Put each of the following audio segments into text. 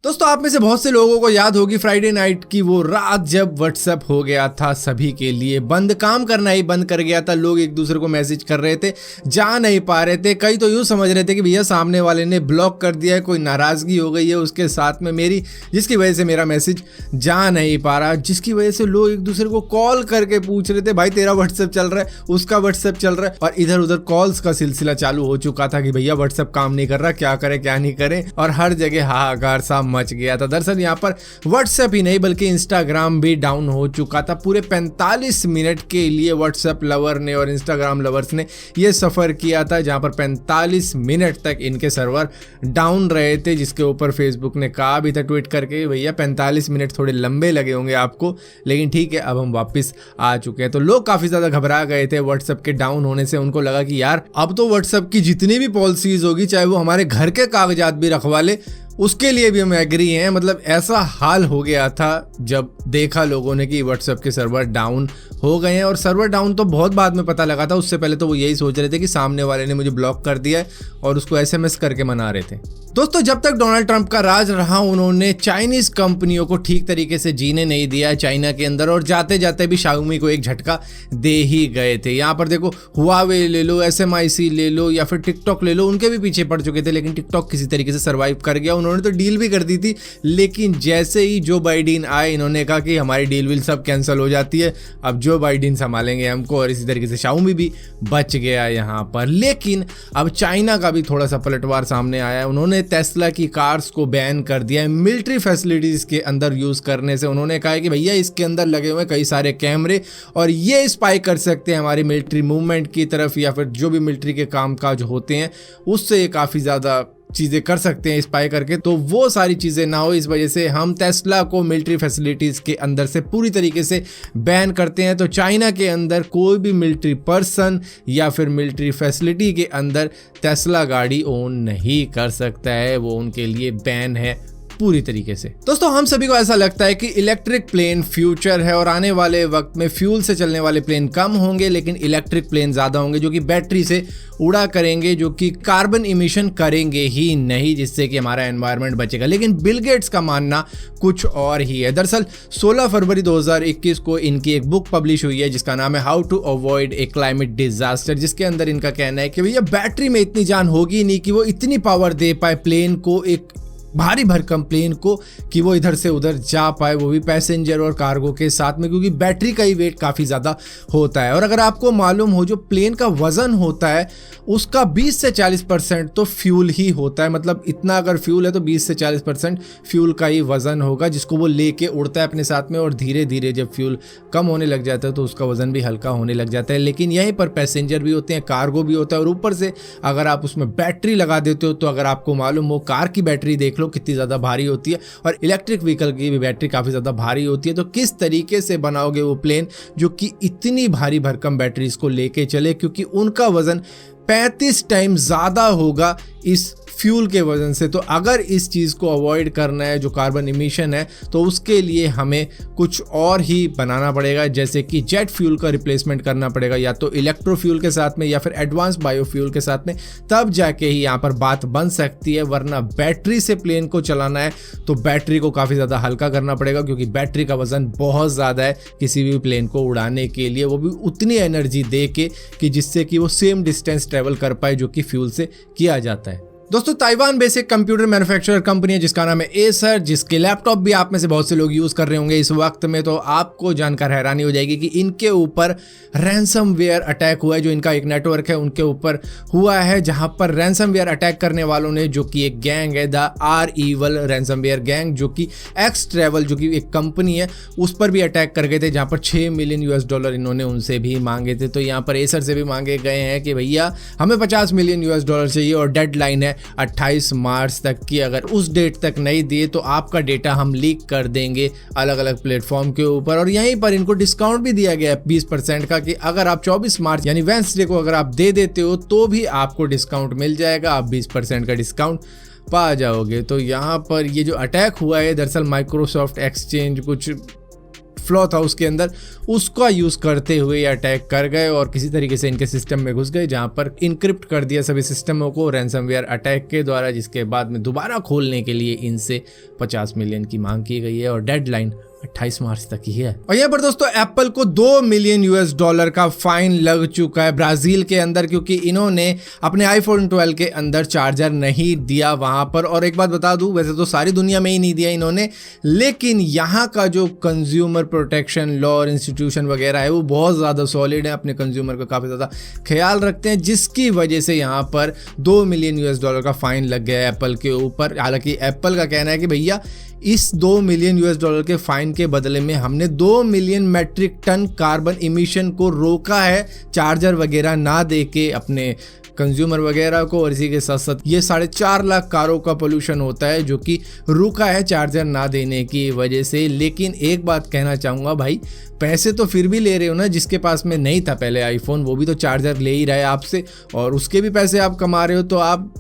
दोस्तों आप में से बहुत से लोगों को याद होगी फ्राइडे नाइट की वो रात जब व्हाट्सएप हो गया था सभी के लिए बंद, काम करना ही बंद कर गया था। लोग एक दूसरे को मैसेज कर रहे थे, जा नहीं पा रहे थे। कई तो यूँ समझ रहे थे कि भैया सामने वाले ने ब्लॉक कर दिया है, कोई नाराज़गी हो गई है उसके साथ में मेरी, जिसकी वजह से मेरा मैसेज जा नहीं पा रहा। जिसकी वजह से लोग एक दूसरे को कॉल करके पूछ रहे थे, भाई तेरा व्हाट्सएप चल रहा है, उसका व्हाट्सएप चल रहा है, और इधर उधर कॉल्स का सिलसिला चालू हो चुका था कि भैया व्हाट्सएप काम नहीं कर रहा, क्या करें क्या नहीं करें, और हर जगह हाहाकार सा मच गया था। दरअसल यहाँ पर व्हाट्सएप ही नहीं बल्कि इंस्टाग्राम भी डाउन हो चुका था। पूरे 45 मिनट के लिए व्हाट्सएप लवर ने और इंस्टाग्राम लवर्स ने ये सफ़र किया था, जहाँ पर 45 मिनट तक इनके सर्वर डाउन रहे थे, जिसके ऊपर फेसबुक ने कहा भी था ट्वीट करके, भैया 45 मिनट थोड़े लंबे लगे होंगे आपको, लेकिन ठीक है अब हम वापस आ चुके हैं। तो लोग काफ़ी ज़्यादा घबरा गए थे व्हाट्सएप के डाउन होने से। उनको लगा कि यार अब तो व्हाट्सएप की जितनी भी पॉलिसीज होगी, चाहे वो हमारे घर के कागजात भी रखवा ले, उसके लिए भी हम एग्री हैं। मतलब ऐसा हाल हो गया था जब देखा लोगों ने कि व्हाट्सएप के सर्वर डाउन हो गए हैं। और सर्वर डाउन तो बहुत बाद में पता लगा था, उससे पहले तो वो यही सोच रहे थे कि सामने वाले ने मुझे ब्लॉक कर दिया है और उसको SMS करके मना रहे थे। दोस्तों जब तक डोनाल्ड ट्रंप का राज रहा, उन्होंने चाइनीज कंपनियों को ठीक तरीके से जीने नहीं दिया चाइना के अंदर, और जाते जाते भी शाओमी को एक झटका दे ही गए थे। यहाँ पर देखो, हुआवे ले लो, SMIC ले लो, या फिर टिकटॉक ले लो, उनके भी पीछे पड़ चुके थे, लेकिन टिकटॉक किसी तरीके से सर्वाइव कर गया। उन्होंने तो डील भी कर दी थी, लेकिन जैसे ही जो बाइडेन आए, इन्होंने कहा कि हमारी डील विल सब कैंसिल हो जाती है, अब जो बाइडेन संभालेंगे हमको, और इसी तरीके से शाओमी भी बच गया यहाँ पर। लेकिन अब चाइना का भी थोड़ा सा पलटवार सामने आया है। उन्होंने टेस्ला की कार्स को बैन कर दिया है मिलिट्री फैसिलिटीज के अंदर यूज करने से। उन्होंने कहा है कि भैया इसके अंदर लगे हुए कई सारे कैमरे, और ये स्पाई कर सकते हैं हमारी मिलिट्री मूवमेंट की तरफ, या फिर जो भी मिलिट्री के कामकाज होते हैं उससे ये काफ़ी ज़्यादा चीज़ें कर सकते हैं स्पाई करके। तो वो सारी चीज़ें ना हो, इस वजह से हम टेस्ला को मिलिट्री फैसिलिटीज़ के अंदर से पूरी तरीके से बैन करते हैं। तो चाइना के अंदर कोई भी मिलिट्री पर्सन या फिर मिलिट्री फैसिलिटी के अंदर टेस्ला गाड़ी ओन नहीं कर सकता है, वो उनके लिए बैन है पूरी तरीके से। दोस्तों हम सभी को ऐसा लगता है कि इलेक्ट्रिक प्लेन फ्यूचर है, और आने वाले वक्त में फ्यूल से चलने वाले प्लेन कम होंगे, लेकिन इलेक्ट्रिक प्लेन ज़्यादा होंगे, जो कि बैटरी से उड़ा करेंगे, जो कि कार्बन इमिशन करेंगे ही नहीं, जिससे कि हमारा एनवायरनमेंट बचेगा। लेकिन बिल गेट्स का मानना कुछ और ही है। दरअसल 16 फरवरी 2021 को इनकी एक बुक पब्लिश हुई है जिसका नाम है how to avoid a climate disaster, जिसके अंदर इनका कहना है कि भैया बैटरी में इतनी जान होगी नहीं कि वो इतनी पावर दे पाए प्लेन को, एक भारी भरकम प्लेन को, कि वो इधर से उधर जा पाए, वो भी पैसेंजर और कार्गो के साथ में, क्योंकि बैटरी का ही वेट काफ़ी ज़्यादा होता है। और अगर आपको मालूम हो, जो प्लेन का वज़न होता है उसका 20 से 40% तो फ्यूल ही होता है। मतलब इतना अगर फ्यूल है तो 20 से 40% फ्यूल का ही वज़न होगा, जिसको वो लेके उड़ता है अपने साथ में, और धीरे धीरे जब फ्यूल कम होने लग जाता है तो उसका वज़न भी हल्का होने लग जाता है। लेकिन यहीं पर पैसेंजर भी होते हैं, कार्गो भी होता है, और ऊपर से अगर आप उसमें बैटरी लगा देते हो, तो अगर आपको मालूम हो, कार की बैटरी देख लो कितनी ज़्यादा भारी होती है, और इलेक्ट्रिक व्हीकल की भी बैटरी काफ़ी ज़्यादा भारी होती है। तो किस तरीके से बनाओगे वो प्लेन जो कि इतनी भारी भरकम बैटरीज को लेके चले, क्योंकि उनका वज़न 35 टाइम ज़्यादा होगा इस फ्यूल के वजन से। तो अगर इस चीज़ को अवॉइड करना है, जो कार्बन इमिशन है, तो उसके लिए हमें कुछ और ही बनाना पड़ेगा, जैसे कि जेट फ्यूल का रिप्लेसमेंट करना पड़ेगा, या तो इलेक्ट्रो फ्यूल के साथ में या फिर एडवांस बायोफ्यूल के साथ में, तब जाके ही यहाँ पर बात बन सकती है। वरना बैटरी से प्लेन को चलाना है तो बैटरी को काफ़ी ज़्यादा हल्का करना पड़ेगा, क्योंकि बैटरी का वज़न बहुत ज़्यादा है किसी भी प्लेन को उड़ाने के लिए, वो भी उतनी एनर्जी दे के कि जिससे कि वो सेम डिस्टेंस ट्रेवल कर पाए जो कि फ्यूल से किया जाता है। दोस्तों Taiwan basic computer manufacturer company है जिसका नाम है एसर, जिसके लैपटॉप भी आप में से बहुत से लोग यूज़ कर रहे होंगे इस वक्त में। तो आपको जानकर हैरानी हो जाएगी कि इनके ऊपर रैंसमवेयर अटैक हुआ है। जो इनका एक नेटवर्क है उनके ऊपर हुआ है, जहां पर रैंसमवेयर अटैक करने वालों ने, जो कि एक गैंग है the R evil ransomware gang, जो कि एक्स ट्रैवल जो कि एक कंपनी है, उस पर भी अटैक कर गए थे, जहां पर $6 मिलियन इन्होंने उनसे भी मांगे थे। तो यहाँ पर एसर से भी मांगे गए हैं कि भैया हमें $50 मिलियन चाहिए, और डेडलाइन है 28 मार्च तक की। अगर उस डेट तक नहीं दिए तो आपका डेटा हम लीक कर देंगे अलग अलग प्लेटफॉर्म के ऊपर। और यहीं पर इनको डिस्काउंट भी दिया गया है 20% का, कि अगर आप 24 मार्च यानी वेडनेसडे को अगर आप दे देते हो तो भी आपको डिस्काउंट मिल जाएगा, आप 20% का डिस्काउंट पा जाओगे। तो यहाँ पर ये जो अटैक हुआ है, दरअसल माइक्रोसॉफ्ट एक्सचेंज कुछ फ्लॉ था उसके अंदर, उसका यूज़ करते हुए अटैक कर गए और किसी तरीके से इनके सिस्टम में घुस गए, जहाँ पर इनक्रिप्ट कर दिया सभी सिस्टमों को रैंसमवेयर अटैक के द्वारा, जिसके बाद में दोबारा खोलने के लिए इनसे 50 मिलियन की मांग की गई है और डेडलाइन 28 मार्च तक ही है। और यहाँ पर दोस्तों एप्पल को $2 मिलियन का फाइन लग चुका है ब्राजील के अंदर, क्योंकि इन्होंने अपने आईफोन 12 के अंदर चार्जर नहीं दिया वहां पर। और एक बात बता दूं, वैसे तो सारी दुनिया में ही नहीं दिया इन्होंने, लेकिन यहाँ का जो कंज्यूमर प्रोटेक्शन लॉ और इंस्टीट्यूशन वगैरह है वो बहुत ज़्यादा सॉलिड है, अपने कंज्यूमर का काफ़ी ज़्यादा ख्याल रखते हैं, जिसकी वजह से यहाँ पर $2 मिलियन का फाइन लग गया है एप्पल के ऊपर। हालांकि एप्पल का कहना है कि भैया इस $2 मिलियन के फाइन के बदले में हमने 2 million metric ton carbon emission को रोका है, चार्जर वगैरह ना दे के अपने कंज्यूमर वगैरह को, और इसी के साथ साथ ये 4.5 लाख कारों का पोल्यूशन होता है जो कि रुका है चार्जर ना देने की वजह से। लेकिन एक बात कहना चाहूँगा भाई, पैसे तो फिर भी ले रहे हो ना, जिसके पास में नहीं था पहले आईफोन वो भी तो चार्जर ले ही रहा है आपसे, और उसके भी पैसे आप कमा रहे हो, तो आप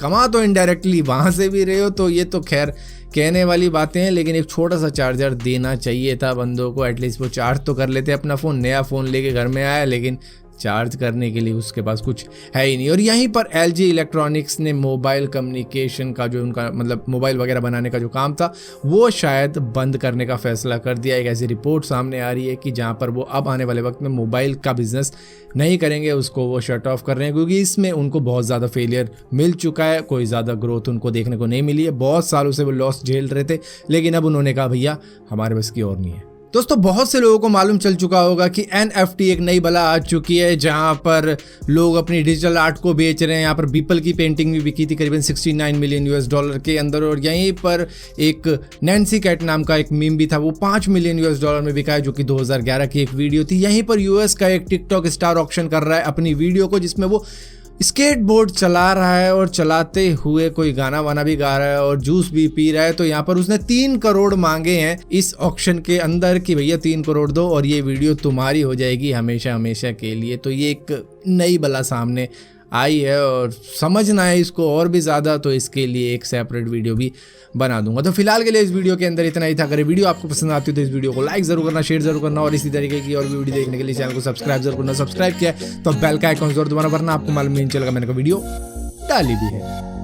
कमा तो इनडायरेक्टली वहाँ से भी रहे हो। तो ये तो खैर कहने वाली बातें हैं, लेकिन एक छोटा सा चार्जर देना चाहिए था बंदों को, एटलीस्ट वो चार्ज तो कर लेते अपना फ़ोन। नया फ़ोन लेके घर में आया लेकिन चार्ज करने के लिए उसके पास कुछ है ही नहीं। और यहीं पर LG इलेक्ट्रॉनिक्स ने मोबाइल कम्युनिकेशन का जो उनका मतलब मोबाइल वगैरह बनाने का जो काम था वो शायद बंद करने का फैसला कर दिया। एक ऐसी रिपोर्ट सामने आ रही है कि जहां पर वो अब आने वाले वक्त में मोबाइल का बिजनेस नहीं करेंगे, उसको वो शट ऑफ कर रहे हैं, क्योंकि इसमें उनको बहुत ज़्यादा फेलियर मिल चुका है, कोई ज़्यादा ग्रोथ उनको देखने को नहीं मिली है। बहुत सालों से वो लॉस झेल रहे थे, लेकिन अब उन्होंने कहा भैया हमारे बस की और नहीं है। दोस्तों बहुत से लोगों को मालूम चल चुका होगा कि NFT एक नई बला आ चुकी है, जहां पर लोग अपनी डिजिटल आर्ट को बेच रहे हैं। यहाँ पर बीपल की पेंटिंग भी बिकी थी करीबन $69 मिलियन के अंदर, और यहीं पर एक नैन्सी कैट नाम का एक मीम भी था, वो $5 मिलियन में बिका है, जो कि 2011 की एक वीडियो थी। यहीं पर यूएस का एक टिकटॉक स्टार ऑक्शन कर रहा है अपनी वीडियो को, जिसमें वो स्केटबोर्ड चला रहा है और चलाते हुए कोई गाना वाना भी गा रहा है और जूस भी पी रहा है। तो यहाँ पर उसने 3 करोड़ मांगे हैं इस ऑक्शन के अंदर कि भैया 3 करोड़ दो और ये वीडियो तुम्हारी हो जाएगी हमेशा हमेशा के लिए। तो ये एक नई बला सामने आई है और समझना है इसको और भी ज़्यादा, तो इसके लिए एक सेपरेट वीडियो भी बना दूंगा। तो फिलहाल के लिए इस वीडियो के अंदर इतना ही था। अगर वीडियो आपको पसंद आती है तो इस वीडियो को लाइक जरूर करना, शेयर जरूर करना, और इसी तरीके की और भी वीडियो देखने के लिए चैनल को सब्सक्राइब जरूर करना। सब्सक्राइब किया तो बेल का आइकॉन जरूर दबाना, वरना आपको मालूम नहीं चलेगा मैंने कोई वीडियो डाली भी है।